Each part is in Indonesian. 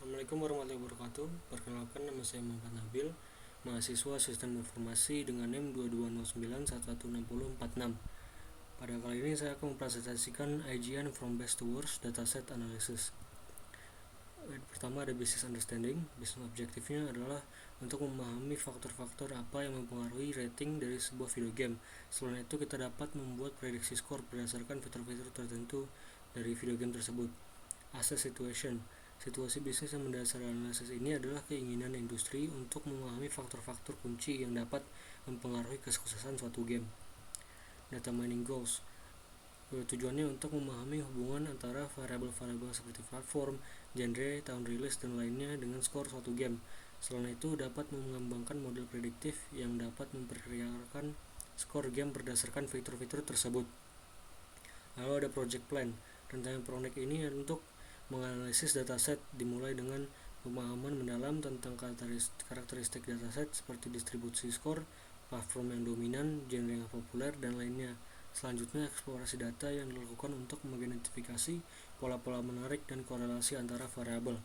Assalamualaikum warahmatullahi wabarakatuh. Perkenalkan, nama saya Muhammad Nabil, mahasiswa Sistem Informasi dengan NIM 2209116046. Pada kali ini saya akan mempresentasikan IGN From Best to Worst Dataset Analysis. Pertama ada Business Understanding. Business objektifnya adalah untuk memahami faktor-faktor apa yang mempengaruhi rating dari sebuah video game. Selain itu kita dapat membuat prediksi skor berdasarkan fitur-fitur tertentu dari video game tersebut. Assess Situation. Situasi bisnis yang mendasari analisis ini adalah keinginan industri untuk memahami faktor-faktor kunci yang dapat mempengaruhi kesuksesan suatu game. Data Mining Goals. Tujuannya untuk memahami hubungan antara variabel-variabel seperti platform, genre, tahun rilis, dan lainnya dengan skor suatu game. Selain itu dapat mengembangkan model prediktif yang dapat memperkirakan skor game berdasarkan fitur-fitur tersebut. Lalu ada Project Plan. Rencana proyek ini untuk menganalisis dataset dimulai dengan pemahaman mendalam tentang karakteristik dataset seperti distribusi skor, platform yang dominan, genre yang populer, dan lainnya. Selanjutnya eksplorasi data yang dilakukan untuk mengidentifikasi pola-pola menarik dan korelasi antara variabel.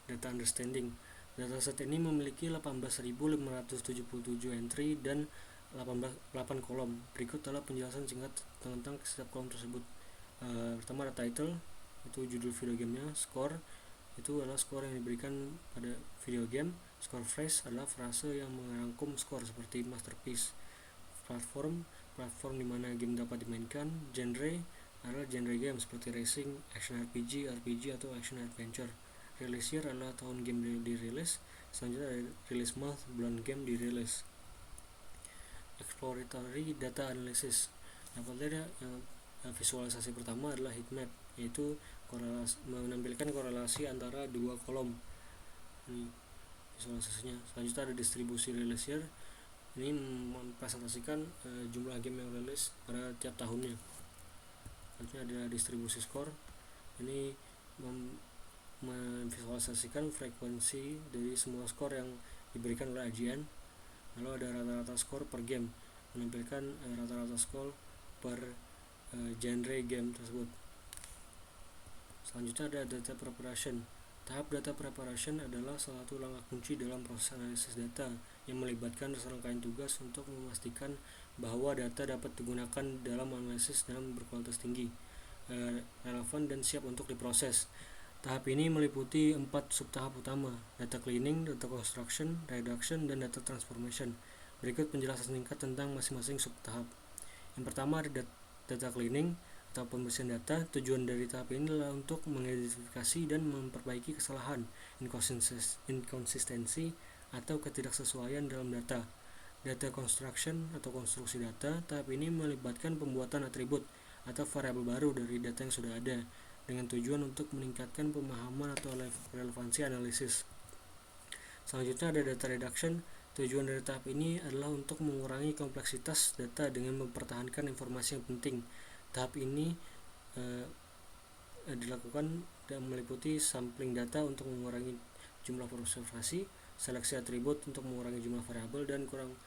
Data Understanding. Dataset ini memiliki 18.577 entry dan 8 kolom. Berikut adalah penjelasan singkat tentang setiap kolom tersebut. Pertama ada title, itu judul video gamenya. Score, itu adalah skor yang diberikan pada video game. Score phrase adalah frase yang merangkum skor seperti masterpiece. Platform di mana game dapat dimainkan. Genre adalah genre game seperti racing, action RPG, atau action adventure. Release year adalah tahun game dirilis. Selanjutnya ada release month, bulan game dirilis. Exploratory data analysis. Visualisasi pertama adalah heatmap, yaitu menampilkan korelasi antara dua kolom. Ini visualisasinya. Selanjutnya ada distribusi release year. Ini mempresentasikan jumlah game yang rilis pada tiap tahunnya. Selanjutnya ada distribusi skor. Ini memvisualisasikan frekuensi dari semua skor yang diberikan oleh IGN. Lalu ada rata-rata skor per game, menampilkan rata-rata skor per genre game tersebut. Selanjutnya ada data preparation. Tahap data preparation adalah salah satu langkah kunci dalam proses analisis data yang melibatkan serangkaian tugas untuk memastikan bahwa data dapat digunakan dalam analisis dalam berkualitas tinggi, relevan, dan siap untuk diproses. Tahap ini meliputi 4 subtahap utama: data cleaning, data construction, reduction, dan data transformation. Berikut penjelasan singkat tentang masing-masing subtahap. Yang pertama ada data cleaning atau pembersihan data. Tujuan dari tahap ini adalah untuk mengidentifikasi dan memperbaiki kesalahan, inkonsistensi, atau ketidaksesuaian dalam data. Data construction atau konstruksi data. Tahap ini melibatkan pembuatan atribut atau variabel baru dari data yang sudah ada dengan tujuan untuk meningkatkan pemahaman atau relevansi analisis. Selanjutnya ada data reduction. Tujuan dari tahap ini adalah untuk mengurangi kompleksitas data dengan mempertahankan informasi yang penting. Tahap ini dilakukan dan meliputi sampling data untuk mengurangi jumlah observasi, seleksi atribut untuk mengurangi jumlah variabel, dan kurang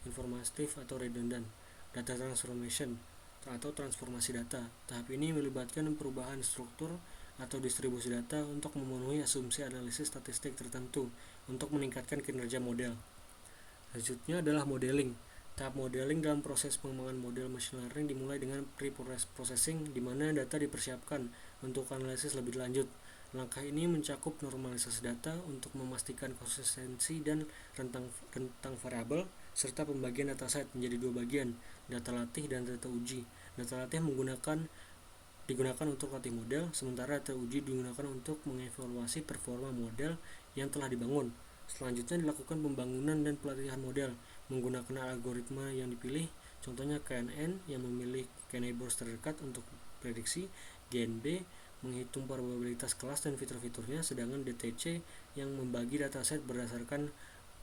informatif atau redundant. Data transformation atau transformasi data. Tahap ini melibatkan perubahan struktur atau distribusi data untuk memenuhi asumsi analisis statistik tertentu untuk meningkatkan kinerja model. Selanjutnya adalah modeling. Tahap modeling dalam proses pengembangan model machine learning dimulai dengan pre-processing, di mana data dipersiapkan untuk analisis lebih lanjut. Langkah ini mencakup normalisasi data untuk memastikan konsistensi dan rentang variabel, serta pembagian dataset menjadi 2 bagian, data latih dan data uji. Data latih digunakan untuk latih model, sementara data uji digunakan untuk mengevaluasi performa model yang telah dibangun. Selanjutnya dilakukan pembangunan dan pelatihan model menggunakan algoritma yang dipilih, contohnya KNN yang memilih k-neighbors terdekat untuk prediksi, GNB menghitung probabilitas kelas dan fitur-fiturnya, sedangkan DTC yang membagi dataset berdasarkan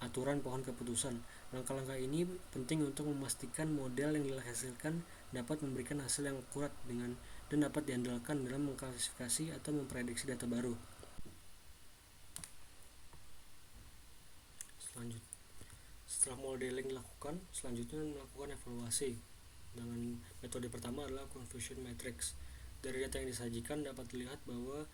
aturan pohon keputusan. Langkah-langkah ini penting untuk memastikan model yang dihasilkan dapat memberikan hasil yang akurat dan dapat diandalkan dalam mengklasifikasi atau memprediksi data baru. Setelah modeling dilakukan, selanjutnya melakukan evaluasi dengan metode pertama adalah confusion matrix. Dari data yang disajikan dapat dilihat bahwa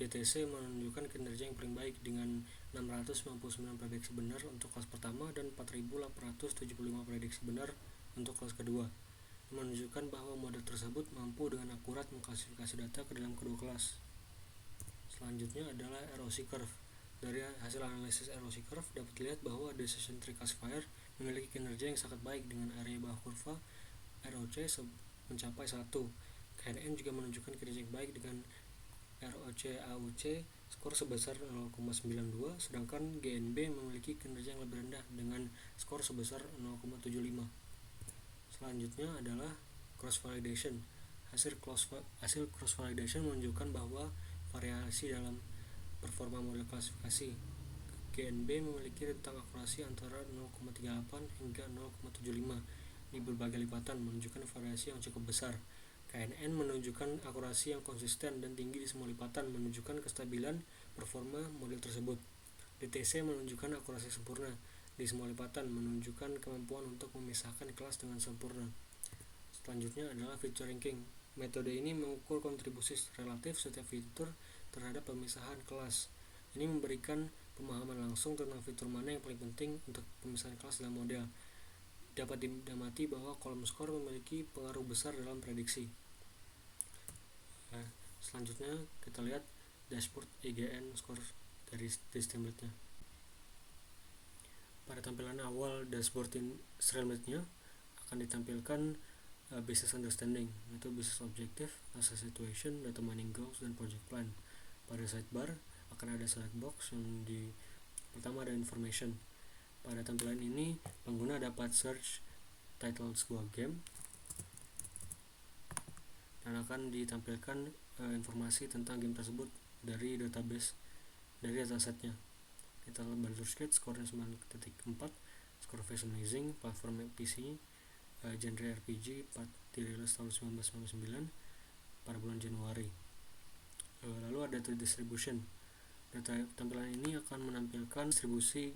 DTC menunjukkan kinerja yang paling baik dengan 699 prediksi benar untuk kelas pertama dan 4.875 prediksi benar untuk kelas kedua, menunjukkan bahwa model tersebut mampu dengan akurat mengklasifikasi data ke dalam kedua kelas. Selanjutnya adalah erosi curve. Dari hasil analisis erosi curve dapat dilihat bahwa decision tree classifier memiliki kinerja yang sangat baik dengan area bawah kurva ROC mencapai 1. KNN juga menunjukkan kinerja yang baik dengan ROC AUC skor sebesar 0,92, sedangkan GNB memiliki kinerja yang lebih rendah dengan skor sebesar 0,75. Selanjutnya adalah cross validation. Hasil cross validation menunjukkan bahwa variasi dalam performa model klasifikasi GNB memiliki rentang akurasi antara 0,38 hingga 0,75 di berbagai lipatan, menunjukkan variasi yang cukup besar. KNN menunjukkan akurasi yang konsisten dan tinggi di semua lipatan, menunjukkan kestabilan performa model tersebut. DTC menunjukkan akurasi sempurna di semua lipatan, menunjukkan kemampuan untuk memisahkan kelas dengan sempurna. Selanjutnya adalah feature ranking. Metode ini mengukur kontribusi relatif setiap fitur terhadap pemisahan kelas. Ini memberikan pemahaman langsung tentang fitur mana yang paling penting untuk pemisahan kelas dalam model. Dapat didamati bahwa kolom skor memiliki pengaruh besar dalam prediksi. Selanjutnya kita lihat dashboard IGN skor dari Streamlit-nya. Pada tampilan awal dashboard Streamlit-nya akan ditampilkan business understanding, yaitu business objective, asset situation, data mining goals, dan project plan. Pada sidebar akan ada select box yang pertama ada information. Pada tampilan ini pengguna dapat search title sebuah game dan akan ditampilkan informasi tentang game tersebut dari database, dari datasetnya. Kita Baldur's Gate skornya 9.4, skor Face Amazing, platform PC, genre RPG, dirilis tahun 1999 pada bulan Januari. Lalu ada distribution. Data tampilan ini akan menampilkan distribusi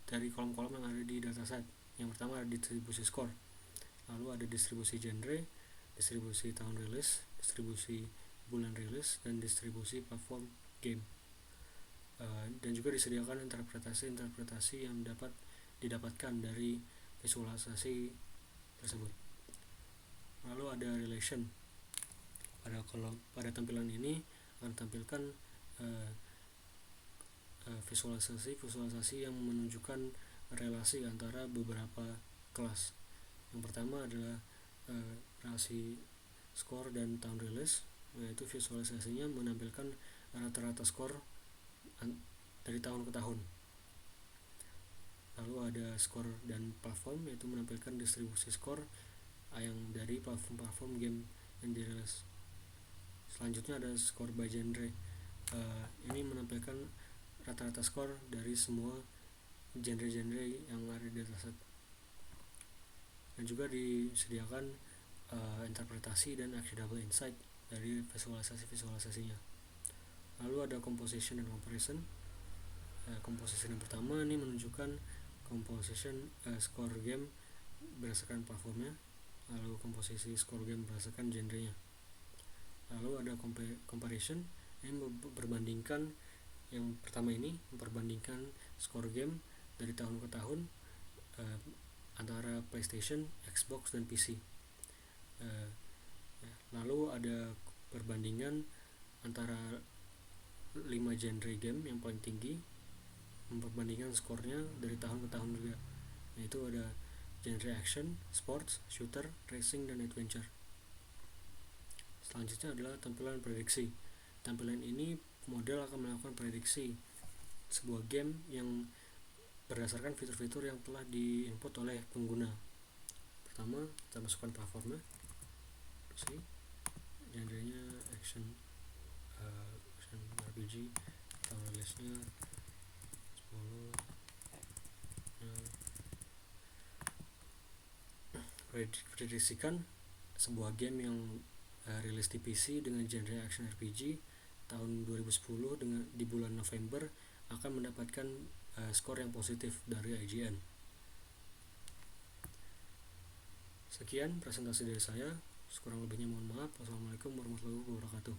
dari kolom-kolom yang ada di dataset. Yang pertama ada distribusi skor, lalu ada distribusi genre, distribusi tahun rilis, distribusi bulan rilis, dan distribusi platform game. Dan juga disediakan interpretasi yang dapat didapatkan dari visualisasi tersebut. Lalu ada relation. Pada tampilan ini akan tampilkan visualisasi yang menunjukkan relasi antara beberapa kelas. Yang pertama adalah relasi skor dan tahun rilis, yaitu visualisasinya menampilkan rata-rata skor dari tahun ke tahun. Lalu ada skor dan platform, yaitu menampilkan distribusi skor yang dari platform game yang dirilis. Selanjutnya ada skor by genre. Ini menampilkan rata-rata skor dari semua genre-genre yang ada di dataset. Dan juga disediakan interpretasi dan actionable insight dari visualisasinya. Lalu ada composition dan comparison. Composition yang pertama ini menunjukkan composition score game berdasarkan platformnya, lalu komposisi score game berdasarkan genrenya. Lalu ada comparison, ini berbandingkan. Yang pertama ini memperbandingkan skor game dari tahun ke tahun antara PlayStation, Xbox, dan PC. Lalu ada perbandingan antara 5 genre game yang paling tinggi, memperbandingkan skornya dari tahun ke tahun juga, yaitu ada genre action, sports, shooter, racing, dan adventure. Selanjutnya adalah tampilan prediksi. Tampilan ini model akan melakukan prediksi sebuah game yang berdasarkan fitur-fitur yang telah diinput oleh pengguna. Pertama, kita masukkan platformnya, genrenya action RPG, tahun rilisnya 10. Prediksikan sebuah game yang rilis di PC dengan genre action RPG tahun 2010 di bulan November akan mendapatkan skor yang positif dari IGN. Sekian presentasi dari saya, kurang lebihnya mohon maaf. Wassalamualaikum warahmatullahi wabarakatuh.